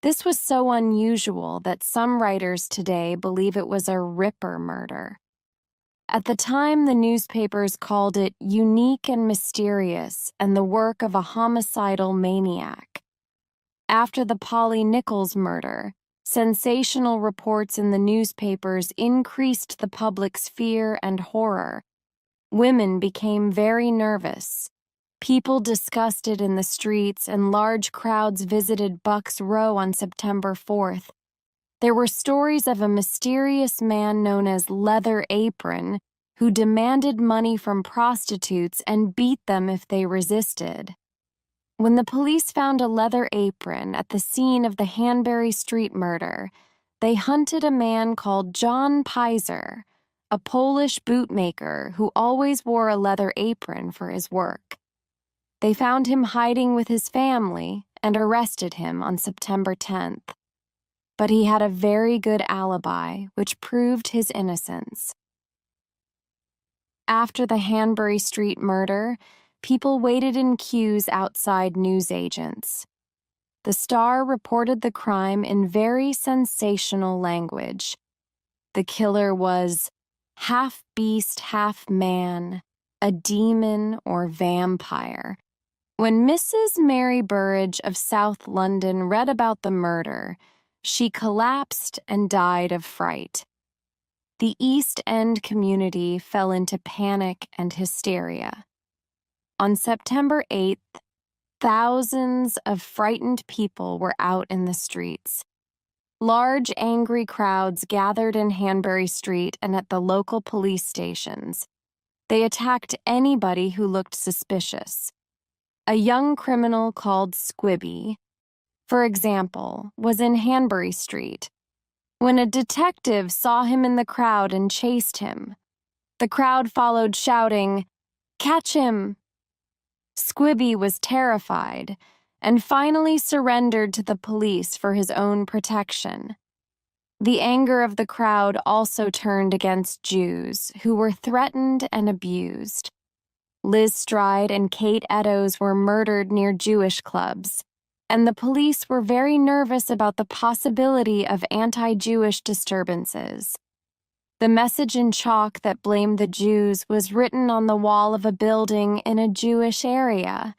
This was so unusual that some writers today believe it was a Ripper murder. At the time, the newspapers called it unique and mysterious and the work of a homicidal maniac. After the Polly Nichols murder, sensational reports in the newspapers increased the public's fear and horror. Women became very nervous. People discussed it in the streets, and large crowds visited Bucks Row on September 4th. There were stories of a mysterious man known as Leather Apron who demanded money from prostitutes and beat them if they resisted. When the police found a leather apron at the scene of the Hanbury Street murder, they hunted a man called John Pizer, a Polish bootmaker who always wore a leather apron for his work. They found him hiding with his family and arrested him on September 10th. But he had a very good alibi, which proved his innocence. After the Hanbury Street murder, people waited in queues outside newsagents. The Star reported the crime in very sensational language. The killer was half beast, half man, a demon or vampire. When Mrs. Mary Burridge of South London read about the murder, she collapsed and died of fright. The East End community fell into panic and hysteria. On September 8th, thousands of frightened people were out in the streets. Large, angry crowds gathered in Hanbury Street and at the local police stations. They attacked anybody who looked suspicious. A young criminal called Squibby, for example, was in Hanbury Street when a detective saw him in the crowd and chased him. The crowd followed, shouting, "Catch him!" Squibby was terrified and finally surrendered to the police for his own protection. The anger of the crowd also turned against Jews, who were threatened and abused. Liz Stride and Kate Eddowes were murdered near Jewish clubs, and the police were very nervous about the possibility of anti-Jewish disturbances. The message in chalk that blamed the Jews was written on the wall of a building in a Jewish area.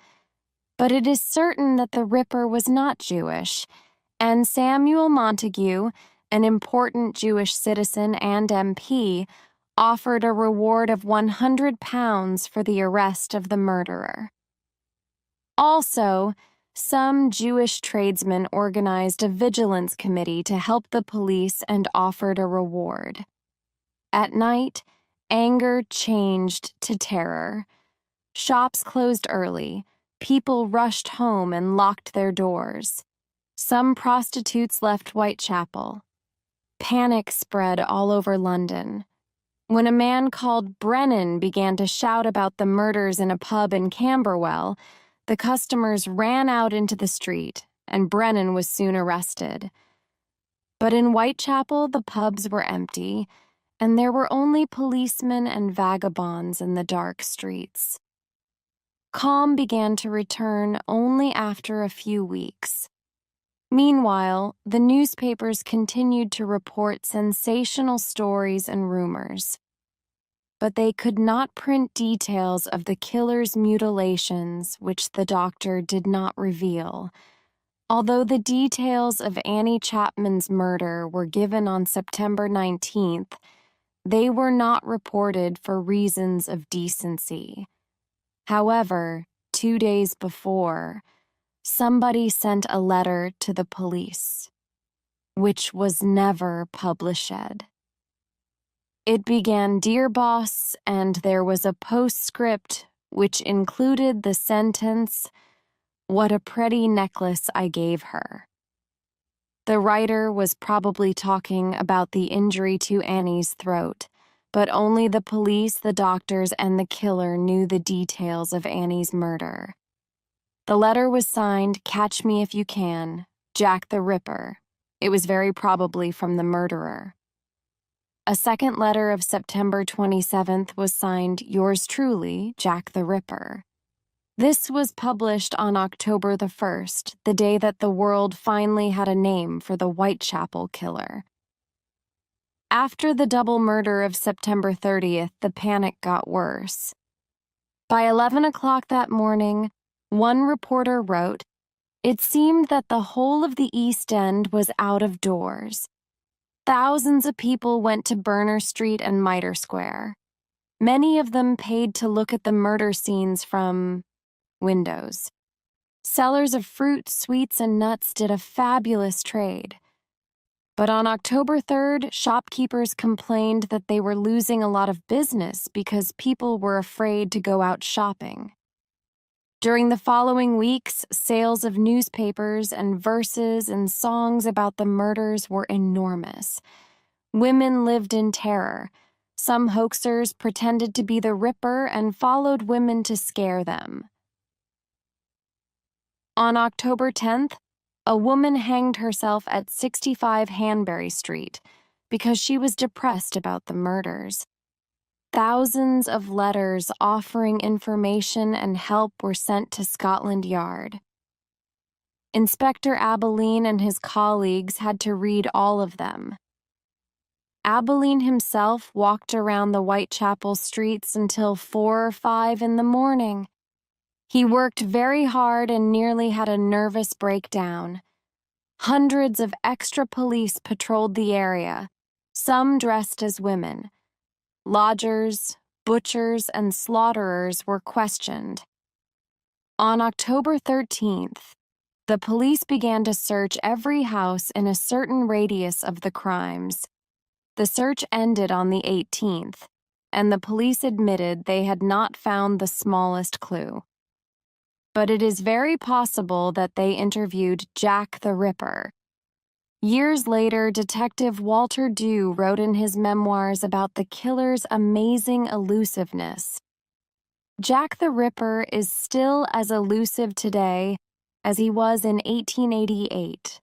But it is certain that the Ripper was not Jewish, and Samuel Montague, an important Jewish citizen and MP, offered a reward of £100 for the arrest of the murderer. Also, some Jewish tradesmen organized a vigilance committee to help the police and offered a reward. At night, anger changed to terror. Shops closed early. People rushed home and locked their doors. Some prostitutes left Whitechapel. Panic spread all over London. When a man called Brennan began to shout about the murders in a pub in Camberwell, the customers ran out into the street, and Brennan was soon arrested. But in Whitechapel, the pubs were empty, and there were only policemen and vagabonds in the dark streets. Calm began to return only after a few weeks. Meanwhile, the newspapers continued to report sensational stories and rumors. But they could not print details of the killer's mutilations, which the doctor did not reveal. Although the details of Annie Chapman's murder were given on September 19th, they were not reported for reasons of decency. However, 2 days before, somebody sent a letter to the police, which was never published. It began, "Dear Boss," and there was a postscript which included the sentence, "What a pretty necklace I gave her." The writer was probably talking about the injury to Annie's throat, but only the police, the doctors, and the killer knew the details of Annie's murder. The letter was signed, "Catch Me If You Can, Jack the Ripper." It was very probably from the murderer. A second letter of September 27th was signed, "Yours truly, Jack the Ripper." This was published on October the 1st, the day that the world finally had a name for the Whitechapel killer. After the double murder of September 30th, the panic got worse. By 11 o'clock that morning, one reporter wrote, "It seemed that the whole of the East End was out of doors. Thousands of people went to Berner Street and Mitre Square. Many of them paid to look at the murder scenes from windows. Sellers of fruit, sweets, and nuts did a fabulous trade. But on October 3rd, shopkeepers complained that they were losing a lot of business because people were afraid to go out shopping." During the following weeks, sales of newspapers and verses and songs about the murders were enormous. Women lived in terror. Some hoaxers pretended to be the Ripper and followed women to scare them. On October 10th, a woman hanged herself at 65 Hanbury Street because she was depressed about the murders. Thousands of letters offering information and help were sent to Scotland Yard. Inspector Abilene and his colleagues had to read all of them. Abilene himself walked around the Whitechapel streets until 4 or 5 in the morning. He worked very hard and nearly had a nervous breakdown. Hundreds of extra police patrolled the area, some dressed as women. Lodgers, butchers, and slaughterers were questioned. On October 13th, the police began to search every house in a certain radius of the crimes. The search ended on the 18th, and the police admitted they had not found the smallest clue. But it is very possible that they interviewed Jack the Ripper. Years later, Detective Walter Dew wrote in his memoirs about the killer's amazing elusiveness. Jack the Ripper is still as elusive today as he was in 1888.